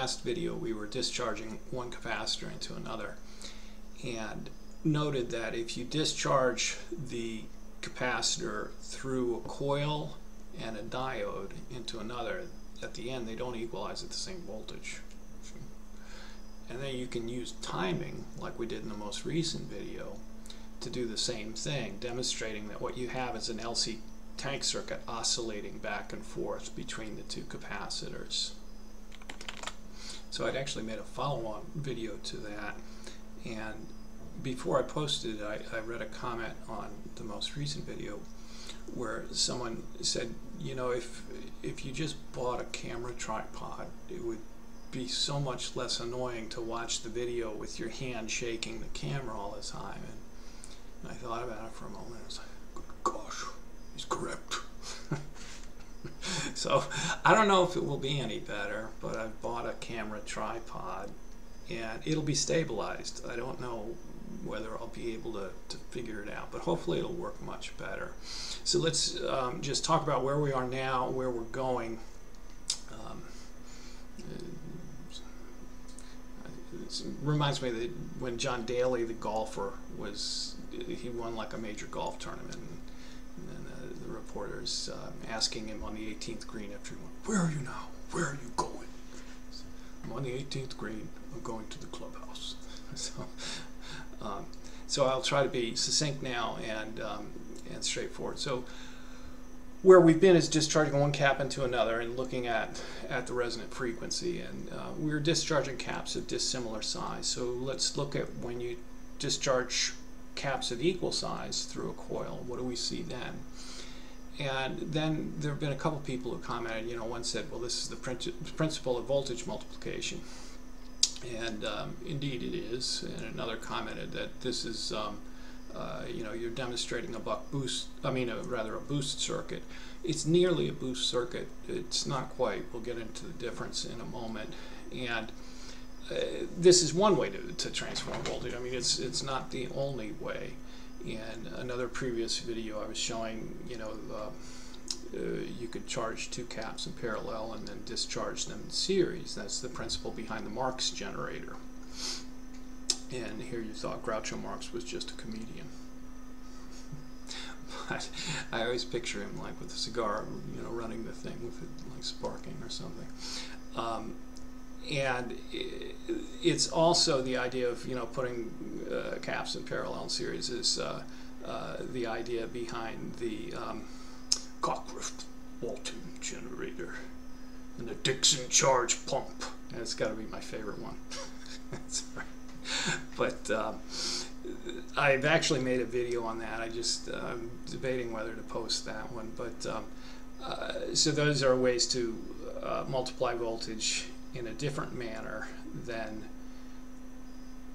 last video we were discharging one capacitor into another, and noted that if you discharge the capacitor through a coil and a diode into another, at the end they don't equalize at the same voltage. And then you can use timing, like we did in the most recent video, to do the same thing, demonstrating that what you have is an LC tank circuit oscillating back and forth between the two capacitors. So I'd actually made a follow-on video to that, and before I posted it, I read a comment on the most recent video where someone said, you know, if you just bought a camera tripod, it would be so much less annoying to watch the video with your hand shaking the camera all the time. And I thought about it for a moment. I was like, good gosh, he's correct. So I don't know if it will be any better, but I've bought a camera tripod and it'll be stabilized. I don't know whether I'll be able to figure it out, but hopefully it'll work much better. So let's just talk about where we are now, where we're going. It reminds me that when John Daly, the golfer, he won like a major golf tournament, and then the reporters asking him on the 18th green after he won, "Where are you now? Where are you going?" "I'm on the 18th green. I'm going to the clubhouse." So I'll try to be succinct now and straightforward. So where we've been is discharging one cap into another and looking at the resonant frequency, and we're discharging caps of dissimilar size. So let's look at when you discharge caps of equal size through a coil. What do we see then? And then there have been a couple people who commented. You know, one said, well, this is the principle of voltage multiplication, and indeed it is. And another commented that this is you know, you're demonstrating a boost circuit. It's nearly a boost circuit. It's not quite. We'll get into the difference in a moment. And this is one way to transform voltage. I mean, it's not the only way. In another previous video, I was showing, you know, you could charge two caps in parallel and then discharge them in series. That's the principle behind the Marx generator. And here you thought Groucho Marx was just a comedian. But I always picture him like with a cigar, you know, running the thing with it like sparking or something. And it's also the idea of, you know, putting caps in parallel in series is the idea behind the Cockcroft Walton generator and the Dixon charge pump. And it's got to be my favorite one. Sorry. But I've actually made a video on that. I'm debating whether to post that one. But so those are ways to multiply voltage in a different manner than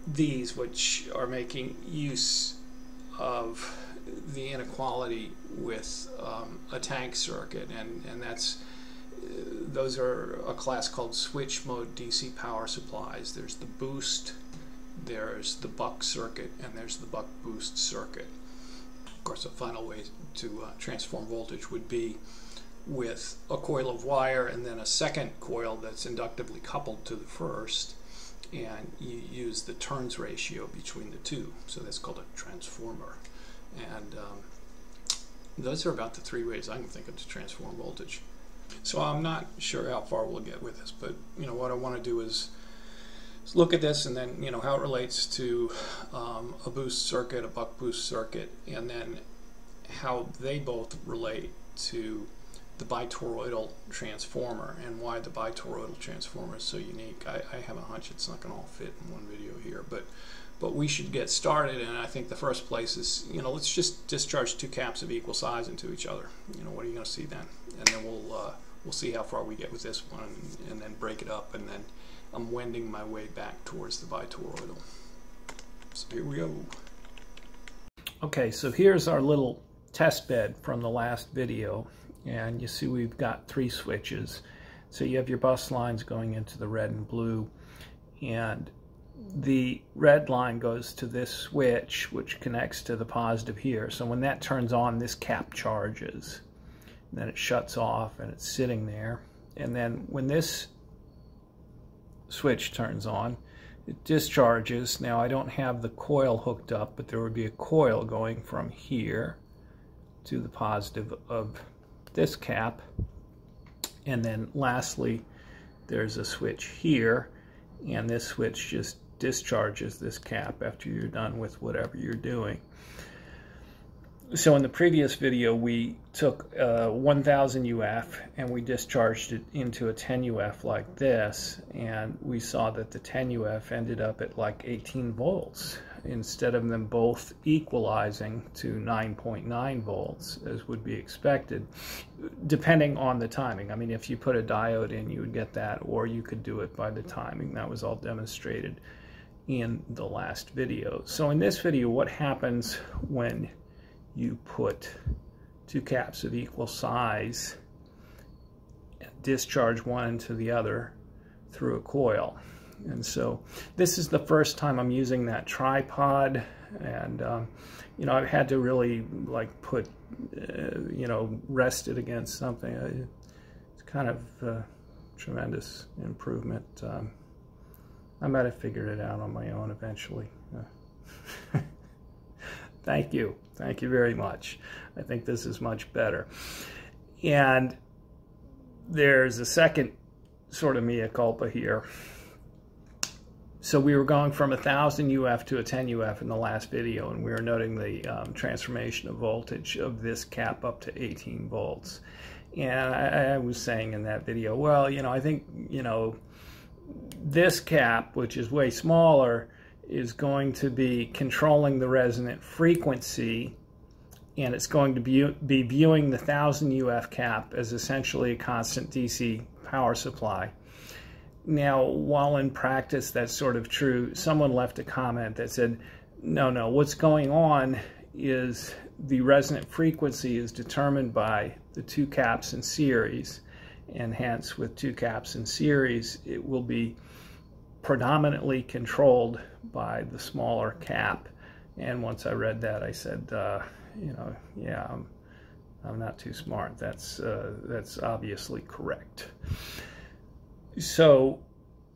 these, which are making use of the inequality with a tank circuit, and those are a class called switch mode DC power supplies. There's the boost, there's the buck circuit, and there's the buck boost circuit. Of course, a final way to transform voltage would be with a coil of wire and then a second coil that's inductively coupled to the first, and you use the turns ratio between the two. So that's called a transformer. And those are about the three ways I can think of to transform voltage. So I'm not sure how far we'll get with this, but you know what I want to do is look at this and then, you know, how it relates to a boost circuit, a buck boost circuit, and then how they both relate to the bitoroidal transformer and why the bitoroidal transformer is so unique. I have a hunch it's not going to all fit in one video here, but we should get started. And I think the first place is, you know, let's just discharge two caps of equal size into each other. You know, what are you going to see then? And then we'll see how far we get with this one, and then break it up, and then I'm wending my way back towards the bitoroidal. So here we go. Okay, so here's our little test bed from the last video, and you see we've got three switches. So you have your bus lines going into the red and blue, and the red line goes to this switch, which connects to the positive here. So when that turns on, this cap charges, and then it shuts off and it's sitting there. And then when this switch turns on. It discharges. Now I don't have the coil hooked up, but there would be a coil going from here to the positive of this cap. And then lastly, there's a switch here, and this switch just discharges this cap after you're done with whatever you're doing. So in the previous video, we took 1000 UF and we discharged it into a 10 UF like this, and we saw that the 10 UF ended up at like 18 volts instead of them both equalizing to 9.9 volts as would be expected, depending on the timing. I mean, if you put a diode in, you would get that, or you could do it by the timing. That was all demonstrated in the last video. So in this video, what happens when you put two caps of equal size, discharge one into the other through a coil? And so this is the first time I'm using that tripod, and you know, I've had to really like put you know, rest it against something. It's kind of a tremendous improvement. I might have figured it out on my own eventually. Thank you very much. I think this is much better. And there's a second sort of mea culpa here. So we were going from 1000 UF to a 10 UF in the last video, and we were noting the transformation of voltage of this cap up to 18 volts. And I was saying in that video, well, you know, I think, you know, this cap, which is way smaller, is going to be controlling the resonant frequency, and it's going to be viewing the 1000 UF cap as essentially a constant DC power supply. Now, while in practice that's sort of true, someone left a comment that said, no, what's going on is the resonant frequency is determined by the two caps in series, and hence with two caps in series, it will be predominantly controlled by the smaller cap. And once I read that, I said, you know, yeah, I'm not too smart. That's obviously correct. So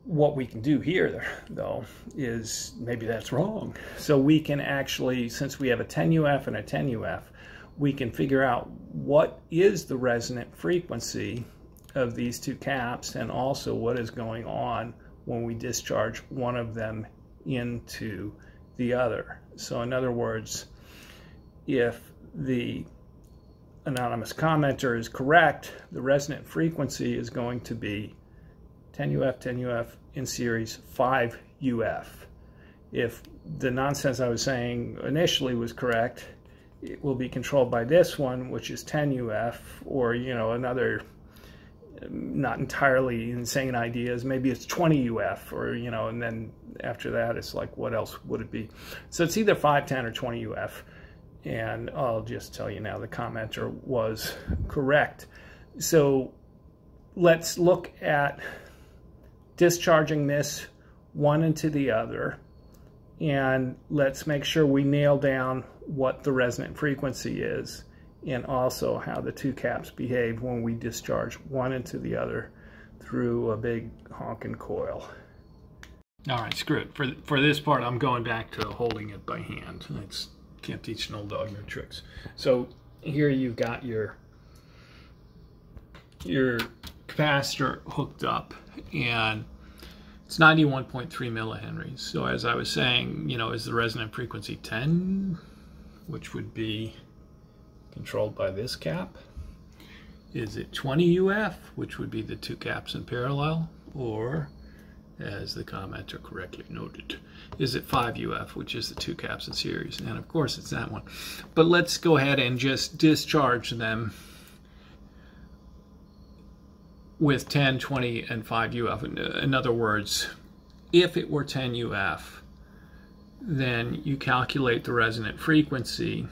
what we can do here, though, is maybe that's wrong. So we can actually, since we have a 10 UF and a 10 UF, we can figure out what is the resonant frequency of these two caps, and also what is going on when we discharge one of them into the other. So in other words, if the anonymous commenter is correct, the resonant frequency is going to be 10 UF, 10 UF in series, 5 UF. If the nonsense I was saying initially was correct, it will be controlled by this one, which is 10 UF, or, you know, another not entirely insane ideas. Maybe it's 20 UF, or, you know, and then after that, it's like, what else would it be? So it's either 5, 10, or 20 UF. And I'll just tell you now, the commenter was correct. So let's look at discharging this one into the other, and let's make sure we nail down what the resonant frequency is, and also how the two caps behave when we discharge one into the other through a big honking coil. All right, screw it. For this part, I'm going back to holding it by hand. Can't teach an old dog new tricks. So here you've got your capacitor hooked up, and it's 91.3 millihenries. So as I was saying, you know, is the resonant frequency 10, which would be controlled by this cap? Is it 20 UF, which would be the two caps in parallel? Or, as the commenter correctly noted, is it 5 UF, which is the two caps in series? And of course it's that one. But let's go ahead and just discharge them with 10, 20, and 5 UF. In other words, if it were 10 UF, then you calculate the resonant frequency,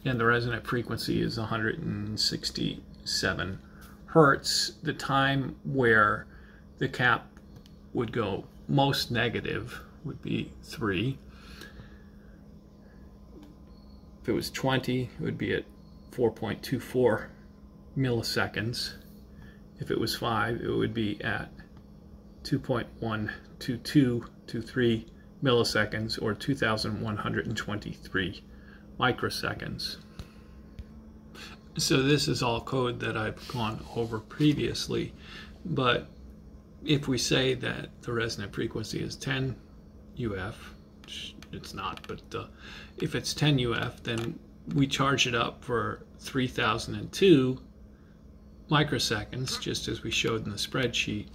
and the resonant frequency is 167 hertz. The time where the cap would go most negative would be 3. If it was 20, it would be at 4.24 milliseconds. If it was 5, it would be at 2.12223 milliseconds, or 2,123 microseconds. So this is all code that I've gone over previously, but if we say that the resonant frequency is 10 UF, which it's not, but if it's 10 UF, then we charge it up for 3002 microseconds, just as we showed in the spreadsheet.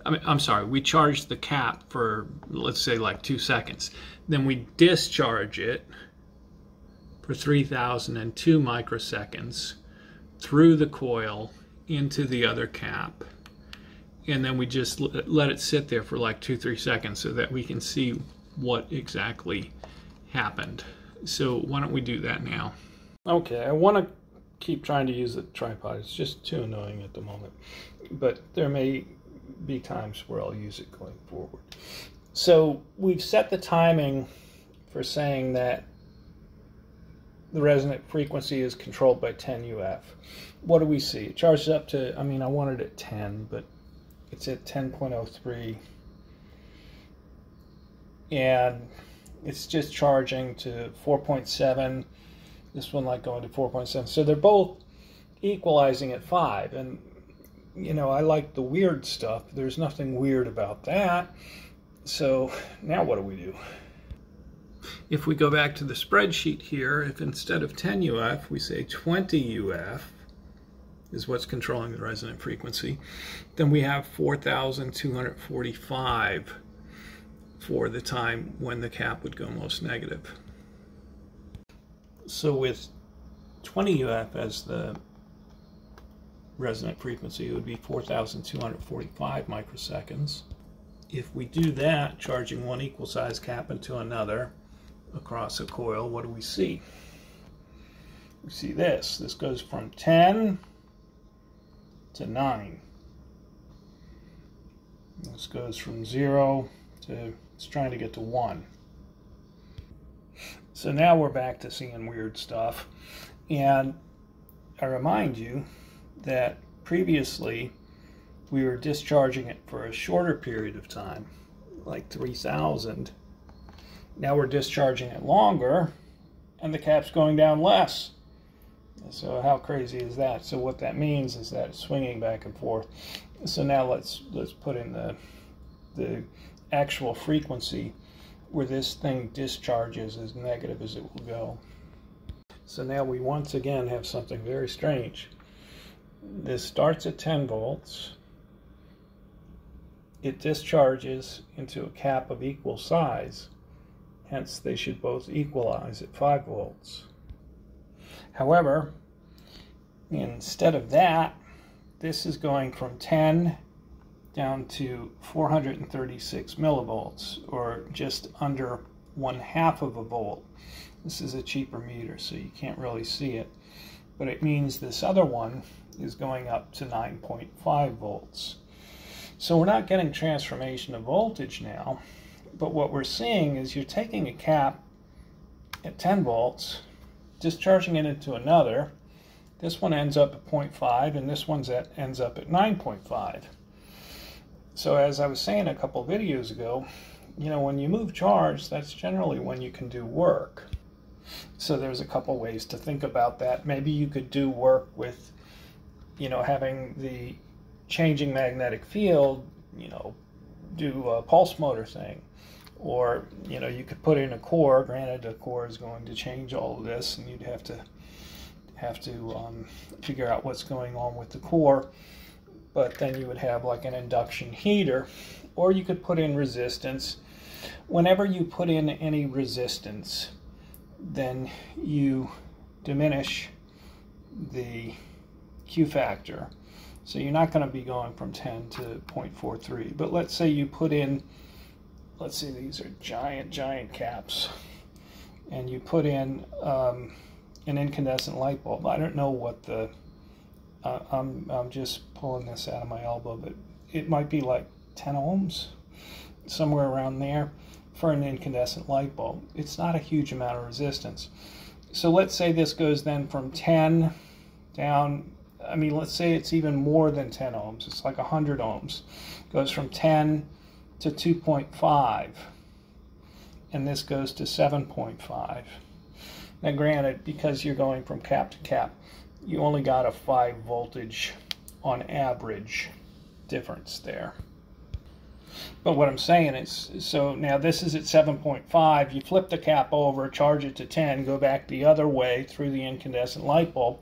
I'm sorry, we charge the cap for, let's say, like 2 seconds. Then we discharge it for 3002 microseconds through the coil into the other cap. And then we just let it sit there for like 2-3 seconds so that we can see what exactly happened. So why don't we do that now? Okay, I want to keep trying to use the tripod. It's just too annoying at the moment. But there may be times where I'll use it going forward. So we've set the timing for saying that the resonant frequency is controlled by 10 UF. What do we see? It charges up to, I mean, I wanted it at 10, but it's at 10.03. And it's just charging to 4.7. This one like going to 4.7. So they're both equalizing at 5. And, you know, I like the weird stuff. There's nothing weird about that. So now what do we do? If we go back to the spreadsheet here, if instead of 10 UF, we say 20 UF is what's controlling the resonant frequency, then we have 4,245 for the time when the cap would go most negative. So with 20 UF as the resonant frequency, it would be 4,245 microseconds. If we do that, charging one equal size cap into another across a coil, what do we see? We see this. This goes from 10 to 9. This goes from 0 to, it's trying to get to 1. So now we're back to seeing weird stuff. And I remind you that previously we were discharging it for a shorter period of time, like 3,000. Now we're discharging it longer, and the cap's going down less. So how crazy is that? So what that means is that it's swinging back and forth. So now let's put in the actual frequency where this thing discharges as negative as it will go. So now we once again have something very strange. This starts at 10 volts. It discharges into a cap of equal size. Hence, they should both equalize at 5 volts. However, instead of that, this is going from 10 down to 436 millivolts, or just under 1/2 of a volt. This is a cheaper meter, so you can't really see it. But it means this other one is going up to 9.5 volts. So we're not getting transformation of voltage now. But what we're seeing is you're taking a cap at 10 volts, discharging it into another. This one ends up at 0.5, and this one ends up at 9.5. So as I was saying a couple videos ago, you know, when you move charge, that's generally when you can do work. So there's a couple ways to think about that. Maybe you could do work with, you know, having the changing magnetic field, you know, do a pulse motor thing. Or, you know, you could put in a core. Granted, a core is going to change all of this, and you'd have to figure out what's going on with the core. But then you would have like an induction heater. Or you could put in resistance. Whenever you put in any resistance, then you diminish the Q factor. So you're not going to be going from 10 to 0.43. But let's say you put in, let's see, these are giant caps, and you put in an incandescent light bulb. I don't know what the, I'm just pulling this out of my elbow, but it might be like 10 ohms, somewhere around there, for an incandescent light bulb. It's not a huge amount of resistance. So let's say this goes then from 10 down I mean, let's say it's even more than 10 ohms. It's like 100 ohms. It goes from 10 to 2.5, and this goes to 7.5. Now granted, because you're going from cap to cap, you only got a 5 voltage on average difference there. But what I'm saying is, so now this is at 7.5, you flip the cap over, charge it to 10, go back the other way through the incandescent light bulb,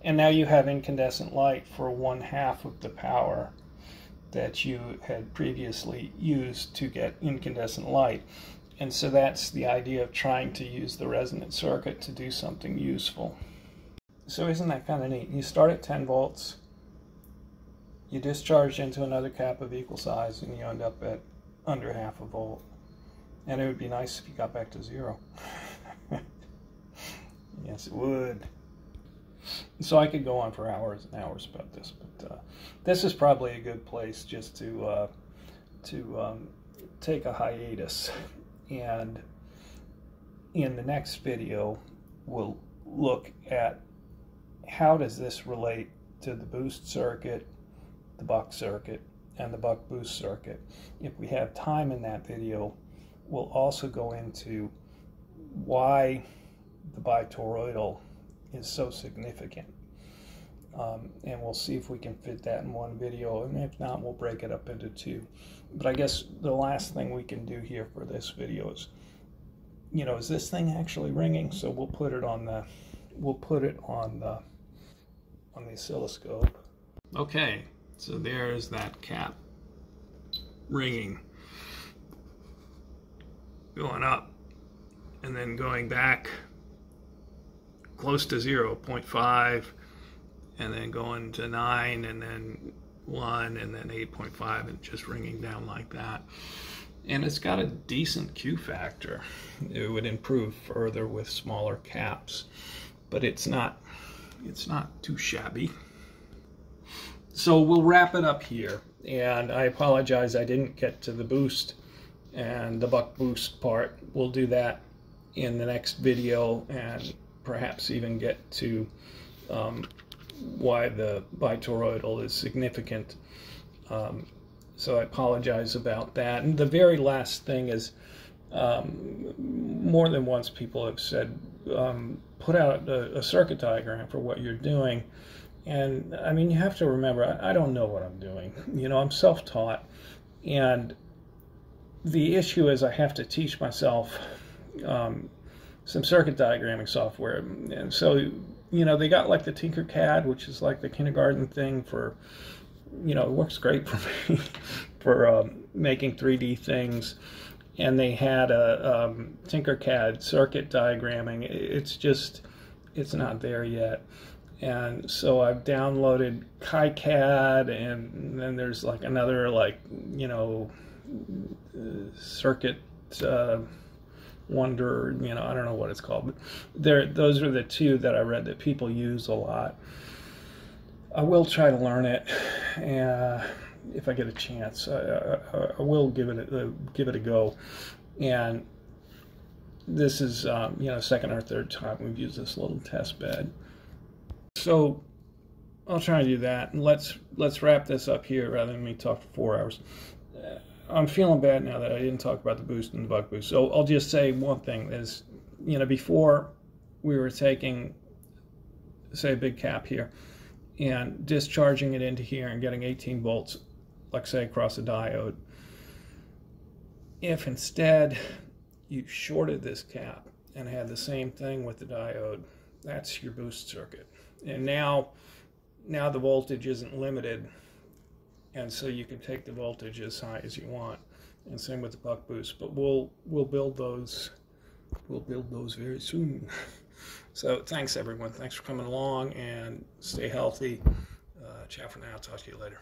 and now you have incandescent light for 1/2 of the power that you had previously used to get incandescent light. And so that's the idea of trying to use the resonant circuit to do something useful. So isn't that kind of neat? You start at 10 volts, you discharge into another cap of equal size, and you end up at under 1/2 volt. And it would be nice if you got back to 0. Yes, it would. So I could go on for hours and hours about this, but this is probably a good place just to take a hiatus. And in the next video, we'll look at how does this relate to the boost circuit, the buck circuit, and the buck boost circuit. If we have time in that video, we'll also go into why the bitoroidal is so significant. And we'll see if we can fit that in one video, and if not, we'll break it up into 2. But I guess the last thing we can do here for this video is, you know, is this thing actually ringing? So we'll put it on the oscilloscope. Okay, so there's that cap ringing, going up, and then going back close to 0, 0.5, and then going to 9, and then 1, and then 8.5, and just ringing down like that. And it's got a decent Q factor. It would improve further with smaller caps, but it's not too shabby. So we'll wrap it up here, and I apologize I didn't get to the boost and the buck boost part. We'll do that in the next video, and perhaps even get to why the bitoroidal is significant. So I apologize about that. And the very last thing is, more than once people have said, put out a circuit diagram for what you're doing. And I mean, you have to remember, I don't know what I'm doing. You know, I'm self-taught, and the issue is I have to teach myself some circuit diagramming software. And so, you know, they got like the Tinkercad, which is like the kindergarten thing for, you know, it works great for me for making 3D things. And they had a Tinkercad circuit diagramming. It's not there yet. And so I've downloaded KiCad, and then there's like another, like, you know, circuit Wonder, you know, I don't know what it's called, but those are the 2 that I read that people use a lot. I will try to learn it, and if I get a chance, I will give it a go. And this is you know, second or third time we've used this little test bed. So I'll try to do that, and let's wrap this up here rather than me talk for 4 hours. I'm feeling bad now that I didn't talk about the boost and the buck boost. So I'll just say one thing is, you know, before we were taking, say, a big cap here and discharging it into here and getting 18 volts, like say across a diode. If instead you shorted this cap and had the same thing with the diode, that's your boost circuit. And now the voltage isn't limited, and so you can take the voltage as high as you want. And same with the buck boost. But we'll build those very soon. So thanks everyone. Thanks for coming along, and stay healthy. Ciao for now. Talk to you later.